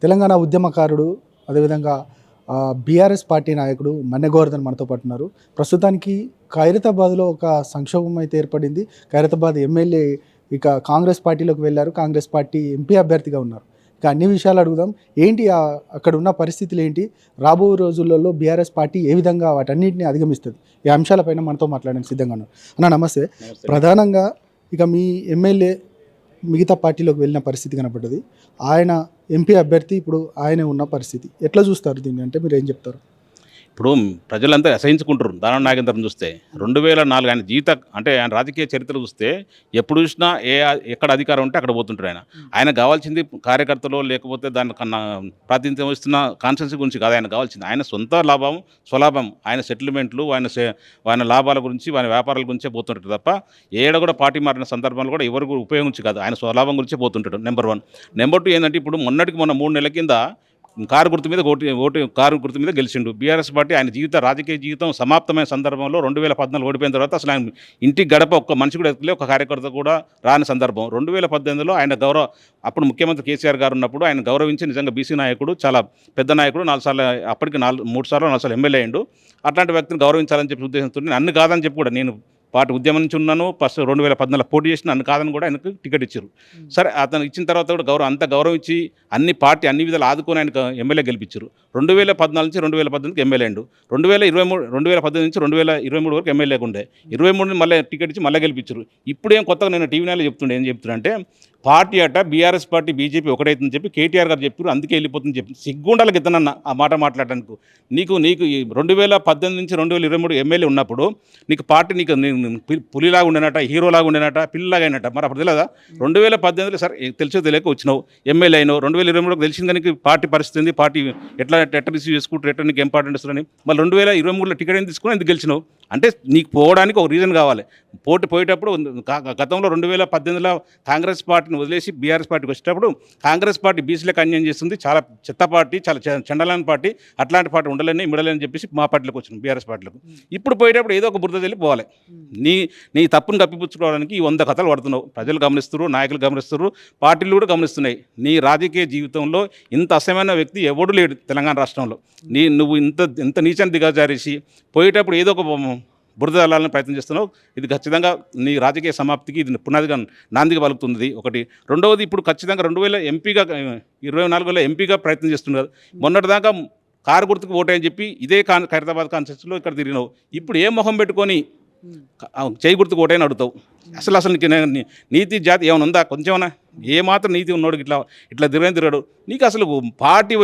తెలంగాణ ఉద్యమకారుడు, అదేవిధంగా BRS party నాయకుడు మన్నె గోవర్ధన్ మనతో పాటు ఉన్నారు. ప్రస్తుతానికి ఖైరతాబాద్లో ఒక సంక్షోభం అయితే ఏర్పడింది. ఖైరతాబాద్ ఎమ్మెల్యే ఇక కాంగ్రెస్ పార్టీలోకి వెళ్ళారు. కాంగ్రెస్ పార్టీ ఎంపీ అభ్యర్థిగా ఉన్నారు. ఇక అన్ని విషయాలు అడుగుదాం. ఏంటి అక్కడ ఉన్న పరిస్థితులు ఏంటి, రాబో రోజులలో బీఆర్ఎస్ పార్టీ ఏ విధంగా వాటన్నిటిని అధిగమిస్తుంది, ఈ అంశాలపైన మనతో మాట్లాడడానికి సిద్ధంగా ఉన్నారు. అన్న నమస్తే. ప్రధానంగా ఇక మీ ఎమ్మెల్యే మిగతా పార్టీలోకి వెళ్ళిన పరిస్థితి కనపడ్డది. ఆయన ఎంపీ అభ్యర్థి, ఇప్పుడు ఆయనే ఉన్న పరిస్థితి. ఎట్లా చూస్తారు దీన్ని, అంటే మీరు ఏం చెప్తారు? ఇప్పుడు ప్రజలంతా అసహించుకుంటారు దానం నాగేంద్రం చూస్తే. 2004 ఆయన జీవిత అంటే ఆయన రాజకీయ చరిత్ర చూస్తే ఎప్పుడు చూసినా ఎక్కడ అధికారం ఉంటే అక్కడ పోతుంటారు ఆయన. ఆయనకు కావాల్సింది కార్యకర్తలు లేకపోతే దానికన్నా ప్రాతినిధ్యం వస్తున్న కాన్స్టిట్యున్సీ గురించి కాదు ఆయన కావాల్సింది. ఆయన సొంత లాభం, స్వలాభం, ఆయన సెటిల్మెంట్లు, ఆయన లాభాల గురించి, ఆయన వ్యాపారాల గురించే పోతుంటాడు తప్ప ఏడ కూడా పార్టీ మారిన సందర్భంలో కూడా ఎవరు ఉపయోగించి కాదు, ఆయన స్వలాభం గురించే పోతుంటాడు. నెంబర్ 1. నెంబర్ 2 ఏంటంటే ఇప్పుడు మొన్న 3 నెలల కింద కారు గుర్తు మీద కారు గుర్తు మీద గెలిచిండు. బీఆర్ఎస్ పార్టీ ఆయన రాజకీయ జీవితం సమాప్తమైన సందర్భంలో 2014 ఓడిపోయిన తర్వాత అసలు ఆయన ఇంటికి గడప ఒక్క మనిషి కూడా ఎక్కలే, ఒక కార్యకర్త కూడా రాని సందర్భం. 2018లో ఆయన అప్పుడు ముఖ్యమంత్రి కేసీఆర్ గారు ఉన్నప్పుడు ఆయన గౌరవించి నిజంగా బీసీ నాయకుడు, చాలా పెద్ద నాయకుడు, 4 సార్లు అప్పటికి 3 సార్లు 4 సార్లు ఎమ్మెల్యే అయ్యిండు. అట్లాంటి వ్యక్తిని గౌరవించాలని చెప్పి ఉద్దేశంతో నన్ను కాదని చెప్పి కూడా, నేను పార్టీ ఉద్యమం నుంచి ఉన్నాను, ఫస్ట్ 2014 పోటీ చేసిన, నన్ను కాదని కూడా ఆయనకు టికెట్ ఇచ్చారు. సరే, అతను ఇచ్చిన తర్వాత కూడా అంత గౌరవించి అన్ని విధాలు ఆదుకొని ఆయనకు ఎమ్మెల్యే గెలిపించారు. 2014 నుంచి 2018కి ఎమ్మెల్యే అయ్యిండు. 2018 నుంచి 2023 వరకు ఎమ్మెల్యేగా ఉండే. 23 మళ్ళీ టికెట్ ఇచ్చి మళ్ళీ గెలిపించారు. ఇప్పుడేం కొత్తగా నేను టీవీ నెలలో ఏం చెప్తున్నా అంటే పార్టీ బీఆర్ఎస్ పార్టీ బీజేపీ ఒకటైతుందని చెప్పి కేటీఆర్ గారు చెప్పారు, అందుకే వెళ్ళిపోతుందని చెప్పి సిగ్గుండాలకి ఇతనన్న ఆ మాట మాట్లాడడానికి. నీకు 2018 నుంచి 2023 ఎమ్మెల్యే ఉన్నప్పుడు నీకు పార్టీ పులిలాగా ఉండేనట, హీరోలాగా ఉండేనట, పిల్లలాగా అయినట. మరి అప్పుడు తెలియదా? 2018లో సరే తెలిసో తెలియక వచ్చినావు, ఎమ్మెల్యే అయినావు. 2023 తెలిసింది కానీ పార్టీ పరిస్థితి ఉంది, పార్టీ ఎట్లా రిసీవ్ చేసుకుంటారు, ఎట్లా నీకు ఇంపార్టెంట్ ఇస్తారని. మళ్ళీ 2023లో టికెట్ ఏం తీసుకుని ఎందుకు గెలిచినావు అంటే నీకు పోవడానికి ఒక రీజన్ కావాలి. పోయేటప్పుడు గతంలో 2018లో కాంగ్రెస్ పార్టీని వదిలేసి బీఆర్ఎస్ పార్టీకి వచ్చేటప్పుడు కాంగ్రెస్ పార్టీ బీసీలకు అన్యాయం చేస్తుంది, చాలా చెత్త పార్టీ, చాలా చండలాని పార్టీ, అట్లాంటి పార్టీ ఉండలేని మిడలేని చెప్పేసి మా పార్టీలోకి వచ్చింది, బీఆర్ఎస్ పార్టీలకు. ఇప్పుడు పోయేటప్పుడు ఏదో ఒక బురద వెళ్ళి పోవాలి. నీ తప్పును కప్పిపుచ్చుకోవడానికి ఈ 100 కథలు పడుతున్నావు. ప్రజలు గమనిస్తున్నారు, నాయకులు గమనిస్తున్నారు, పార్టీలు కూడా గమనిస్తున్నాయి. నీ రాజకీయ జీవితంలో ఇంత అసహ్యమైన వ్యక్తి ఎవడు లేడు తెలంగాణ రాష్ట్రంలో. నువ్వు ఇంత నీచాన్ని దిగజారేసి పోయేటప్పుడు ఏదో ఒక బురద వెళ్ళాలని ప్రయత్నం చేస్తున్నావు. ఇది ఖచ్చితంగా నీ రాజకీయ సమాప్తికి ఇది పునాదిగా నాందిగా పలుకుతుంది. ఒకటి. రెండవది, ఇప్పుడు ఖచ్చితంగా 2024లో ఎంపీగా ప్రయత్నం చేస్తున్నారు. మొన్నటిదాకా కారు గుర్తుకు ఓటని చెప్పి ఇదే ఖైరతాబాద్ కాన్స్టిట్యూన్సీలో ఇక్కడ తిరిగినావు. ఇప్పుడు ఏ మొహం పెట్టుకొని చేయి గుర్తుకు ఓటని అడుగుతావు? అసలు నీతి జాతి ఏమైనా ఉందా? కొంచెమన్నా ఏమాత్రం నీతి ఉన్నోడికి ఇట్లా తిరగడు. నీకు అసలు పార్టీ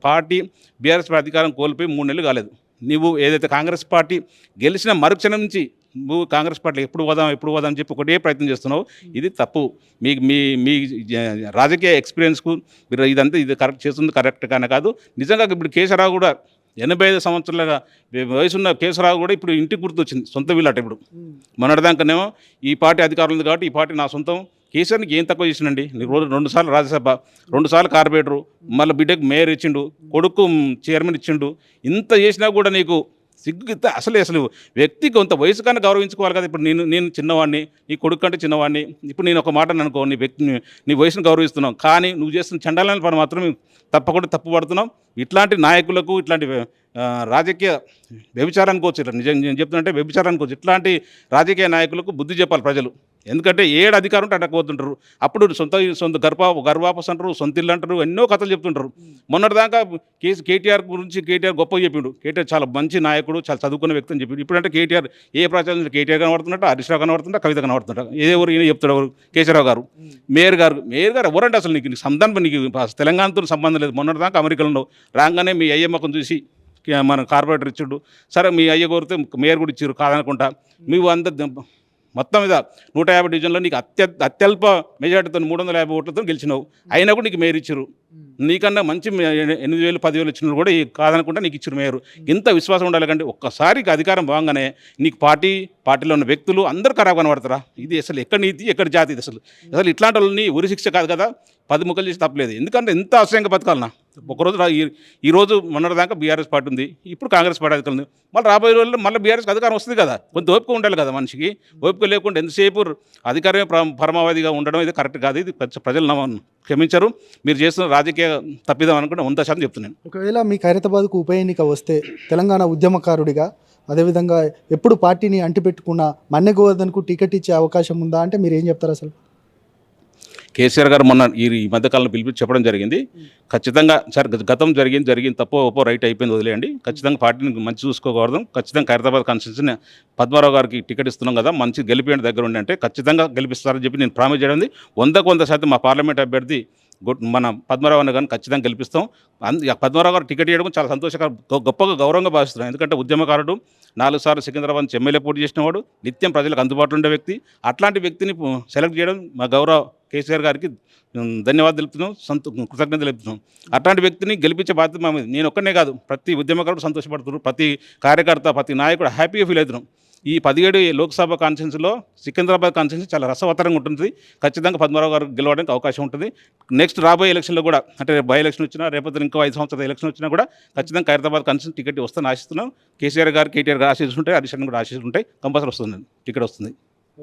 పార్టీ బీఆర్ఎస్ అధికారం కోల్పోయి 3 నెలలు కాలేదు. నువ్వు ఏదైతే కాంగ్రెస్ పార్టీ గెలిచిన మరుక్షణం నుంచి నువ్వు కాంగ్రెస్ పార్టీ ఎప్పుడు పోదాం అని చెప్పి ఒకటే ప్రయత్నం చేస్తున్నావు. ఇది తప్పు. మీ రాజకీయ ఎక్స్పీరియన్స్కు మీరు ఇది కరెక్ట్ చేస్తుంది కరెక్ట్గానే కాదు. నిజంగా ఇప్పుడు కేసీఆర్ కూడా 85 సంవత్సరాల వయసున్న కేసీఆర్ కూడా ఇప్పుడు ఇంటికి గుర్తొచ్చింది, సొంత వీళ్ళట. ఇప్పుడు మొన్నటిదాకానేమో ఈ పార్టీ అధికారులు ఉంది కాబట్టి ఈ పార్టీ నా సొంతం. కేసీఆర్కి ఏం తక్కువ చేసిండండి? నీకు 2 సార్లు రాజ్యసభ, 2 సార్లు కార్పొరేటరు, మళ్ళీ బిడ్డకు మేయర్ ఇచ్చిండు, కొడుకు చైర్మన్ ఇచ్చిండు. ఇంత చేసినా కూడా నీకు సిగ్గు అసలు వ్యక్తి కొంత వయసు కన్నా గౌరవించుకోవాలి కదా. ఇప్పుడు నేను చిన్నవాడిని, నీ కొడుకు కంటే చిన్నవాడిని. ఇప్పుడు నేను ఒక మాట అనుకో, నీ వయసును గౌరవిస్తున్నాం, కానీ నువ్వు చేస్తున్న చండాలని పని మాత్రం తప్పకుండా తప్పు పడుతున్నాం. ఇట్లాంటి నాయకులకు, ఇట్లాంటి రాజకీయ వ్యభిచారానికి వచ్చి, నేను చెప్తున్నట్టే వ్యభిచారానికి వచ్చి ఇట్లాంటి రాజకీయ నాయకులకు బుద్ధి చెప్పాలి ప్రజలు. ఎందుకంటే ఏడు అధికారం ఉంటే అడగపోతుంటారు. అప్పుడు సొంత గర్వాపస్ అంటారు, సొంత ఇల్లు అంటారు, ఎన్నో కథలు చెప్తుంటారు. మొన్నటిదాకా కేటీఆర్ గురించి గొప్పగా చెప్పిండు. కేటీఆర్ చాలా మంచి నాయకుడు, చాలా చదువుకున్న వ్యక్తి అని చెప్పిండు. ఇప్పుడంటే కేటీఆర్ ఏ ప్రచారం కేటీఆర్ కనబడుతున్నట్టు, హరీష్ రావు కనబడుతుంటా, కవిత కనబడుతుంటా. ఎవరు ఈయన చెప్తాడు? ఎవరు? కేసీఆర్ గారు. మేయర్ గారు ఎవరంటే అసలు నీకు సంబంధం, నీకు తెలంగాణతో సంబంధం లేదు. మొన్నటిదాకా అమెరికాలో రాగానే మీ అయ్యమ్మకం చూసి మన కార్పొరేటర్ ఇచ్చిండు. సరే, మీ అయ్య కోరితే మేయర్ కూడా ఇచ్చారు కాదనుకుంటా. మేము మొత్తం మీద 150 డివిజన్లో నీకు అత్యల్ప మెజార్టీతో 350 ఓట్లతో గెలిచినావు. అయినా కూడా నీకు మేయర్ ఇచ్చారు. నీకన్నా మంచి 8,000 10,000 ఇచ్చిన కూడా కాదనుకుంటా నీకు ఇచ్చారు మేయర్. ఇంత విశ్వాసం ఉండాలి కంటే ఒక్కసారి అధికారం బాగానే నీకు పార్టీలో ఉన్న వ్యక్తులు అందరూ ఖరాబ్ కనబడతారా? ఇది అసలు ఎక్కడ నీతి, ఎక్కడ జాతి? అసలు ఇట్లాంటి వాళ్ళని ఉరి శిక్ష కాదు కదా, 10 ముక్కలు చేసి తప్పలేదు. ఎందుకంటే ఇంత అసహ్యంగా బతకాలన్నా? ఒకరోజు ఈ రోజు మొన్నటిదాకా బీఆర్ఎస్ పార్టీ ఉంది, ఇప్పుడు కాంగ్రెస్ పార్టీ అధికారం ఉంది. మళ్ళీ రాబోయే రోజుల్లో మళ్ళీ బీఆర్ఎస్ అధికారం వస్తుంది కదా, కొంత ఓపిక ఉండాలి కదా మనిషికి. ఓపిక లేకుండా ఎంతసేపు అధికారమే పరమావధిగా ఉండడం ఇది కరెక్ట్ కాదు. ఇది ప్రజలు క్షమించరు. మీరు చేస్తున్న రాజకీయ తప్పిదం అనుకుంటే 100% చెప్తున్నాను. ఒకవేళ మీ ఖైరతాబాద్కు ఉప ఎన్నిక వస్తే తెలంగాణ ఉద్యమకారుడిగా, అదేవిధంగా ఎప్పుడు పార్టీని అంటిపెట్టుకున్న మన్నె గోవర్ధన్కు టికెట్ ఇచ్చే అవకాశం ఉందా అంటే మీరు ఏం చెప్తారు అసలు? కేసీఆర్ గారు మొన్న ఈ మధ్యకాలంలో పిలిపించి చెప్పడం జరిగింది. ఖచ్చితంగా సార్ గతం జరిగింది తప్పో ఒప్పో రైట్ అయిపోయింది వదిలేయండి. ఖచ్చితంగా పార్టీని మంచి చూసుకోకూడదు. ఖచ్చితంగా ఖైరతాబాద్ కాన్స్టిట్యూన్సీని పద్మారావు గారికి టికెట్ ఇస్తున్నాం కదా, మంచి గెలిపేయండి దగ్గర ఉండి అంటే ఖచ్చితంగా గెలిపిస్తారని చెప్పి నేను ప్రామిస్ చేయడం 100% మా పార్లమెంట్ అభ్యర్థి మన పద్మారావు అన్న గారిని ఖచ్చితంగా గెలిపిస్తాం. పద్మారావు గారు టికెట్ ఇవ్వడం చాలా సంతోషకరం, గొప్పగా గౌరవంగా భావిస్తున్నాం. ఎందుకంటే ఉద్యమకారుడు, 4 సార్లు సికింద్రాబాద్ నుంచి ఎమ్మెల్యే పోటీ చేసినవాడు, నిత్యం ప్రజలకు అందుబాటులో ఉండే వ్యక్తి. అట్లాంటి వ్యక్తిని సెలెక్ట్ చేయడం మా గౌరవ కేసీఆర్ గారికి ధన్యవాదాలు తెలుపుతున్నాం, కృతజ్ఞతలు తెలుపుతున్నాం. అట్లాంటి వ్యక్తిని గెలిపించే బాధ్యత మా మీద. నేను ఒక్కనే కాదు, ప్రతి ఉద్యమకారుడు సంతోషపడుతున్నారు, ప్రతి కార్యకర్త, ప్రతి నాయకుడు హ్యాపీగా ఫీల్ అవుతున్నాం. ఈ 17 లోక్సభ కాన్స్టిట్యూన్సీలో సికింద్రాబాద్ కాన్స్టిట్యూన్సీ చాలా రసవత్తరంగా ఉంటుంది. ఖచ్చితంగా పద్మారావు గారు గెలవడానికి అవకాశం ఉంటుంది. నెక్స్ట్ రాబోయే ఎలక్షన్లో కూడా, అంటే బై ఎలక్షన్ వచ్చినా, రేపటి ఇంకో 5 సంవత్సరాల ఎలక్షన్ వచ్చినా కూడా ఖచ్చితంగా ఖైరతాబాద్ కాన్స్టిట్యూన్సీ టికెట్ వస్తుందని ఆశిస్తున్నాం. కేసీఆర్ గారు, కేటీఆర్ గారు ఆశీస్సులు ఉంటాయి, హరీష్ కూడా ఆశీస్సులు ఉంటాయి. కంపల్సరీ వస్తుంది, టికెట్ వస్తుంది.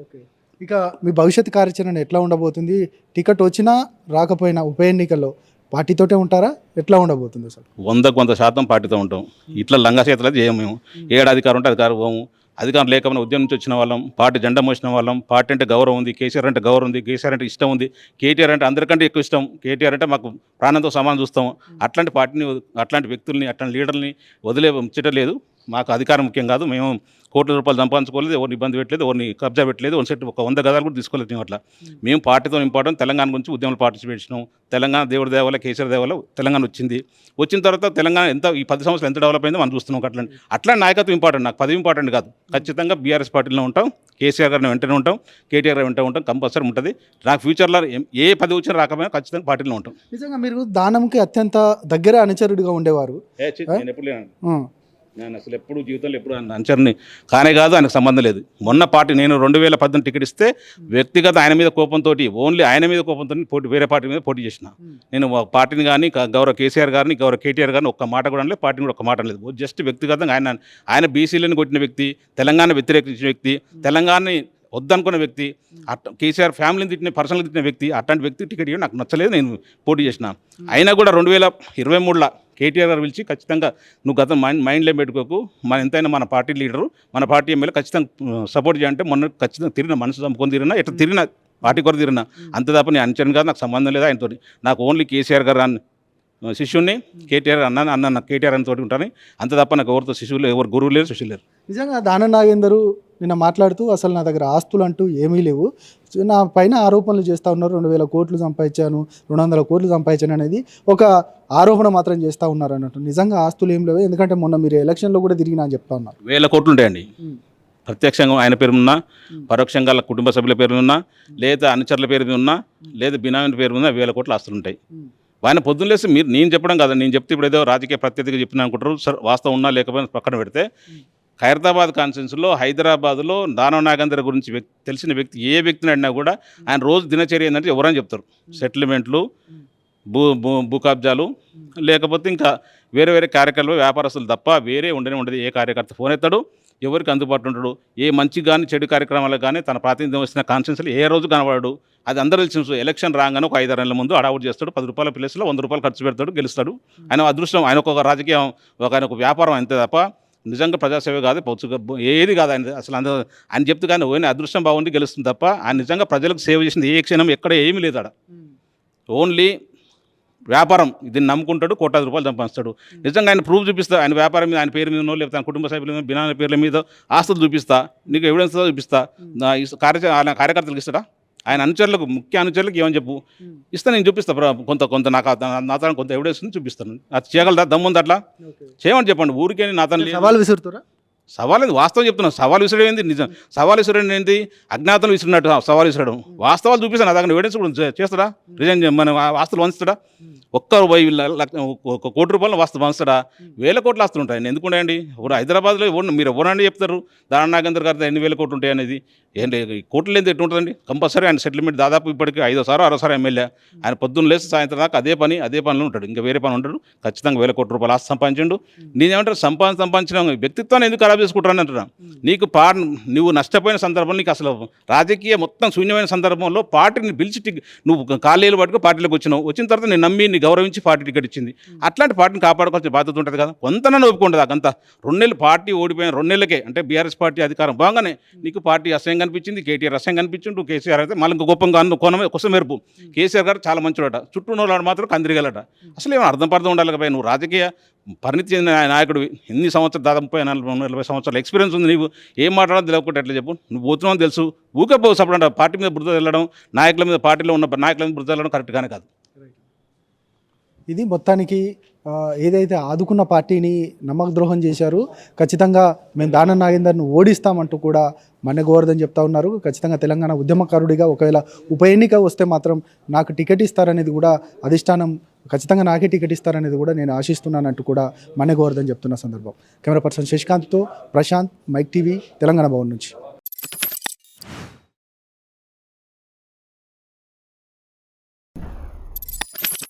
ఓకే, ఇక మీ భవిష్యత్ కార్యాచరణ ఎట్లా ఉండబోతుంది? టికెట్ వచ్చినా రాకపోయినా ఉప ఎన్నికల్లో పార్టీతోటే ఉంటారా? ఎట్లా ఉండబోతుంది అసలు? 100% పార్టీతో ఉంటాం. ఇట్లా లంగా చేతులు చేయము మేము. ఏడు అధికారం ఉంటే అధికారం పోము. అధికారం లేకపోయినా ఉద్యమం నుంచి వచ్చిన వాళ్ళం, పార్టీ జెండా మోసిన వాళ్ళం. పార్టీ అంటే గౌరవం ఉంది, కేసీఆర్ అంటే గౌరవం ఉంది, కేసీఆర్ అంటే ఇష్టం ఉంది, కేటీఆర్ అంటే అందరికంటే ఎక్కువ ఇష్టం. కేటీఆర్ అంటే మాకు ప్రాణంతో సమానం చూస్తాం. అట్లాంటి పార్టీని, అట్లాంటి వ్యక్తుల్ని, అట్లాంటి లీడర్ని వదిలే ముచ్చటలేదు. మాకు అధికారం ముఖ్యం కాదు. మేము కోట్ల రూపాయలు సంపాదించుకోలేదు, ఎవరిని ఇబ్బంది పెట్టలేదు, ఎవరిని కబ్జా పెట్టలేదు, ఒక 100 గదాలు కూడా తీసుకోలేదు. మేము అట్లా మేము పార్టీతో ఇంపార్టెంట్. తెలంగాణ గురించి ఉద్యమంలో పార్టిసిపేట్ చేసినాం. తెలంగాణ దేవుడి దేవాల, కేసీఆర్ దేవాల తెలంగాణ వచ్చిన తర్వాత తెలంగాణ ఎంత ఈ 10 సంవత్సరాలు ఎంత డెవలప్ అయిందో మనం చూస్తున్నాం. అట్లాంటి నాయకత్వం ఇంపార్టెంట్, నాకు పదవి ఇంపార్టెంట్ కాదు. ఖచ్చితంగా బీఆర్ఎస్ పార్టీలో ఉంటాం, కేసీఆర్ గారిని వెంటనే ఉంటాం, కేటీఆర్ గారు వెంటనే ఉంటాం, కంపల్సరీ ఉంటుంది. నాకు ఫ్యూచర్లో ఏ పదవి వచ్చినా రాకపోయినా ఖచ్చితంగా పార్టీలో ఉంటాం. నిజంగా మీరు దానంకి అత్యంత దగ్గర అనుచరుడిగా ఉండేవారు. నేను ఎప్పుడు నేను అసలు ఎప్పుడు జీవితంలో ఎప్పుడు అంచర్ని కానే కాదు, ఆయనకు సంబంధం లేదు. మొన్న పార్టీ నేను 2018 టికెట్ ఇస్తే వ్యక్తిగత ఆయన మీద కోపంతో, ఓన్లీ ఆయన మీద కోపంతో వేరే పార్టీ మీద పోటీ చేసిన. నేను పార్టీని కానీ, గౌరవ కేసీఆర్ గారిని, గౌరవ కేటీఆర్ గారిని ఒక్క మాట కూడా అనలేదు, పార్టీని కూడా ఒక్క మాట లేదు. జస్ట్ వ్యక్తిగతంగా ఆయన బీసీలను కొట్టిన వ్యక్తి, తెలంగాణ వ్యతిరేకించిన వ్యక్తి, తెలంగాణని వద్దనుకున్న వ్యక్తి, కేసీఆర్ ఫ్యామిలీని తిట్టిన, పర్సనల్గా తిట్టిన వ్యక్తి. అట్లాంటి వ్యక్తి టికెట్ ఇవ్వడం నాకు నచ్చలేదు, నేను పోటీ చేసిన. అయినా కూడా 2023లో కేటీఆర్ గారు పిలిచి ఖచ్చితంగా నువ్వు గతం మైండ్లో పెట్టుకోకు, ఎంతైనా మన పార్టీ లీడరు, మన పార్టీ ఎమ్మెల్యే, ఖచ్చితంగా సపోర్ట్ చేయాలంటే మొన్న ఖచ్చితంగా తిరిగిన, మనసు చంపుకొని తిరిగినా, ఎట్లా తిరిగిన పార్టీ కొరకు తిరిగినా. అంతే తప్ప నేను అనుచరణ కాదు, నాకు సంబంధం లేదు ఆయనతో. నాకు ఓన్లీ కేసీఆర్ గారు శిష్యుని, కేటీఆర్ అన్న కేటీఆర్ అని తోటి ఉంటాను. అంతే తప్ప నాకు ఎవరితో శిష్యులు, ఎవరు గురువు లేరు, శిష్యులు లేరు. నిజంగా దానం నాగేందర్ నిన్న మాట్లాడుతూ అసలు నా దగ్గర ఆస్తులు అంటూ ఏమీ లేవు, నా పైన ఆరోపణలు చేస్తూ ఉన్నారు, 2000 కోట్లు సంపాదించాను, 200 కోట్లు సంపాదించాను అనేది ఒక ఆరోపణ మాత్రం చేస్తూ ఉన్నారు అన్నట్టు. నిజంగా ఆస్తులు ఏం లేవు, ఎందుకంటే మొన్న మీరు ఎలక్షన్లో కూడా తిరిగినా అని చెప్తా ఉన్నారు. 1000 కోట్లు ఉంటాయండి. ప్రత్యక్షంగా ఆయన పేరు ఉన్నా, పరోక్షంగా కుటుంబ సభ్యుల పేరు ఉన్నా, లేదా అనుచరుల పేరు మీద ఉన్నా, లేదా బినామీ పేరు ఉన్నా 1000 కోట్ల ఆస్తులు ఉంటాయి. ఆయన పొద్దున్నేసి నేను చెప్పడం కాదు, నేను చెప్తే ఇప్పుడు ఏదో రాజకీయ ప్రత్యర్థిగా చెప్పిన అనుకుంటారు. సార్ వాస్తవం ఉన్నా లేకపోయినా పక్కన పెడితే, ఖైరతాబాద్ కాన్స్టిట్యూన్సీలో హైదరాబాద్లో దానం నాగేందర్ గురించి తెలిసిన వ్యక్తి ఏ వ్యక్తిని అడినా కూడా ఆయన రోజు దినచర్య ఏంటంటే ఎవరైనా చెప్తారు. సెటిల్మెంట్లు, భూ కబ్జాలు, లేకపోతే ఇంకా వేరే కార్యక్రమాలు, వ్యాపారస్తులు తప్ప వేరే ఉండదు. ఏ కార్యకర్త ఫోన్ ఎత్తాడు, ఎవరికి అందుబాటులో ఉంటాడు, ఏ మంచి కానీ చెడు కార్యక్రమాలకు కానీ తన ప్రాతినిధ్యం వచ్చిన కాన్స్టిట్యూన్సీలో ఏ రోజు కనబడాడు. అది అందరూ తెలిసిన. ఎలక్షన్ రాగానే ఒక 5-6 నెలల ముందు అడావుట్ చేస్తాడు, 10 రూపాయల ప్లేస్లో 100 రూపాయలు ఖర్చు పెడతాడు, గెలుస్తాడు. ఆయన అదృష్టం, ఆయన ఒక రాజకీయం, ఆయన ఒక వ్యాపారం అంతే తప్ప నిజంగా ప్రజాసేవ కాదు, ఏది కాదు. అసలు ఆయన చెప్తే కానీ ఓన్లీ అదృష్టం బాగుండి గెలుస్తుంది తప్ప ఆయన నిజంగా ప్రజలకు సేవ చేసింది ఏ క్షణం ఎక్కడ ఏమీ లేదు. ఆడ ఓన్లీ వ్యాపారం, దీన్ని నమ్ముకుంటాడు, 1 కోటి రూపాయలు సంపాదిస్తాడు. నిజంగా ఆయన ప్రూఫ్ చూపిస్తా, ఆయన వ్యాపారం మీద, ఆయన పేరు మీద ఉన్నో, లేకపోతే ఆయన కుటుంబ సభ్యుల మీద, బినామీ పేర్ల మీద ఆస్తులు చూపిస్తా, నీకు ఎవిడెన్స్ చూపిస్తా. ఆయన కార్యకర్తలకు ఇస్తాడా? ఆయన అనుచరులకు, ముఖ్య అనుచరులకు ఏమని చెప్పు, ఇస్తాను, నేను చూపిస్తా. కొంత నాకు నాతో కొంత ఎవిడెన్స్ చూపిస్తాను. అది చేయగలదా? దమ్ముంది అట్లా చేయమని చెప్పండి. ఊరికే నాతో సవాల్ విసురుతారా? సవాల్ ఏంది వాస్తవం చెప్తున్నాను. సవాల్ విసరడం ఏంది నిజం, సవాల్ విసరడం ఏంటి అజ్ఞాతం విసిరినట్టు సవాల్ విసరడం. వాస్తవాలు చూపిస్తాను, నా దగ్గర ఎవిడెన్స్ కూడా ఉంది. చేస్తాడా రిజైన్ మన ఆస్తులు వంచుతాడా? ఒక్క 1,00,00,000 వాస్తు వంచుతాడా? 1,000 కోట్ల ఆస్తులు ఉంటాయి. ఎందుకు ఉంటాయండి? ఇప్పుడు హైదరాబాద్లో మీరు ఎవరండి చెప్తారు దానా నాగేందర్ గారితో ఎన్ని వేల కోట్లు ఉంటాయి అనేది? ఏంటి కోట్లు లేదు ఎట్టు ఉంటుందండి? కంపల్సరీ ఆయన సెటిల్మెంట్ దాదాపు ఇప్పటికీ 5వ సారి 6వ సారి ఎమ్మెల్యే. ఆయన పొద్దున్న లేసి సాయంత్రం దాకా అదే పనిలో ఉంటాడు, ఇంకా వేరే పని ఉంటాడు. ఖచ్చితంగా 1,000 కోట్ల రూపాయలు ఆస్తి సంపాదించండు. నేనేమంటారు, సంపాదించిన వ్యక్తిత్వాన్ని ఎందుకు ఖరాబ్ చేసుకుంటారని అంటున్నా. నీకు నువ్వు నష్టపోయిన సందర్భంలో, నీకు అసలు రాజకీయ మొత్తం శూన్యమైన సందర్భంలో పార్టీని పిలిచి నువ్వు కాలేలు పట్టుకు పార్టీలోకి వచ్చిన తర్వాత నేను నమ్మి నీ గౌరవించి పార్టీ టికెట్ ఇచ్చింది. అట్లాంటి పార్టీని కాపాడుకోవాల్సిన బాధ్యత ఉంటుంది కదా. కొంతనన్నా ఒప్పుకుంటుంది. అంతా 2 నెలలు పార్టీ ఓడిపోయిన 2 నెలలకే, అంటే బీఆర్ఎస్ పార్టీ అధికారం బాగానే నీకు పార్టీ అసహ్యం కనిపించింది, కేటీఆర్ అసహ్యం కనిపించిండు, కేసీఆర్ అయితే మళ్ళీ ఇంకో గొప్పగా కోణమే కోసం మెరుపు. కేసీఆర్ గారు చాలా మంచివాడట, చుట్టూ ఉన్నవాడు మాత్రం కందిరిగలట. అసలు ఏమైనా అర్థం ఉండాలి కదా. నువ్వు రాజకీయ పరిణితి చెందిన నాయకుడివి, ఎన్ని సంవత్సరాలు, దాదాపు 30-40 సంవత్సరాల ఎక్స్పీరియన్స్ ఉంది. నీవు ఏం మాట్లాడాలో తెలియకుండా ఎట్లా చెప్పు? నువ్వు పోతున్నావు తెలుసు, ఊకే పోవు సపడంట. పార్టీ మీద బురద వెళ్ళడం, నాయకుల మీద, పార్టీలో ఉన్న నాయకుల మీద బురద వెళ్ళడం కరెక్ట్గానే కాదు. ఇది మొత్తానికి ఏదైతే ఆదుకున్న పార్టీని నమ్మక ద్రోహం చేశారు, ఖచ్చితంగా మేము దానం నాగేందర్ను ఓడిస్తామంటూ కూడా మన్నె గోవర్ధన్ చెప్తా ఉన్నారు. ఖచ్చితంగా తెలంగాణ ఉద్యమకారుడిగా ఒకవేళ ఉప ఎన్నిక వస్తే మాత్రం నాకు టికెట్ ఇస్తారనేది కూడా అధిష్టానం, ఖచ్చితంగా నాకే టికెట్ ఇస్తారనేది కూడా నేను ఆశిస్తున్నానంటూ కూడా మన్నె గోవర్ధన్ చెప్తున్న సందర్భం. కెమెరా పర్సన్ శశికాంత్తో ప్రశాంత్, మైక్ టీవీ, తెలంగాణ భవన్ నుంచి.